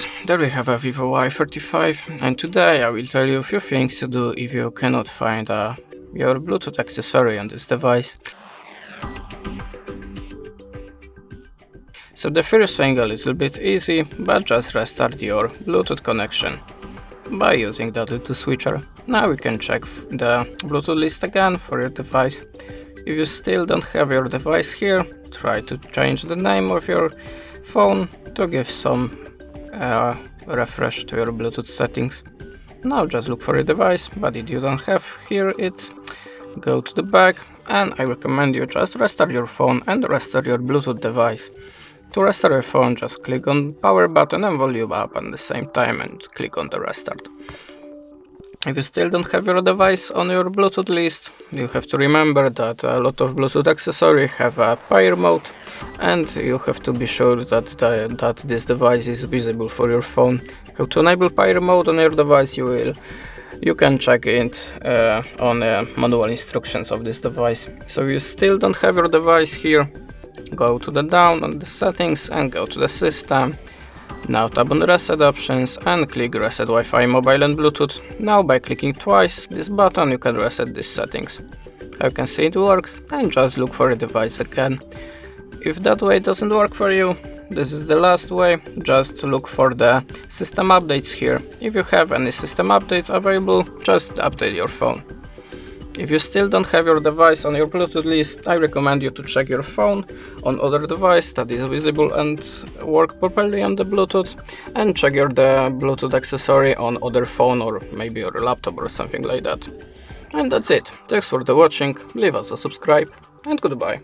guys, there we have a VIVO Y35, and today I will tell you a few things to do if you cannot find your Bluetooth accessory on this device. So the first thing a little bit easy, but just restart your Bluetooth connection by using that little switcher. Now we can check the Bluetooth list again for your device. If you still don't have your device here, try to change the name of your phone to give some refresh to your Bluetooth settings. Now just look for a device, but if you don't have here it, go to the back, and I recommend you just restart your phone and restart your Bluetooth device. To restart your phone, just click on power button and volume up at the same time and click on the restart. If you still don't have your device on your Bluetooth list, you have to remember that a lot of Bluetooth accessories have a pair mode, and you have to be sure that this device is visible for your phone. How to enable pair mode on your device, you can check it on manual instructions of this device. So if you still don't have your device here, go to the down on the settings and go to the system. Now tap on the reset options and click reset Wi-Fi mobile and Bluetooth. Now by clicking twice this button you can reset these settings. You can see it works, and just look for a device again. If that way doesn't work for you, this is the last way. Just look for the system updates here. If you have any system updates available, just update your phone. If you still don't have your device on your Bluetooth list, I recommend you to check your phone on other device that is visible and work properly on the Bluetooth, and check the Bluetooth accessory on other phone or maybe your laptop or something like that. And that's it. Thanks for the watching, leave us a subscribe, and goodbye.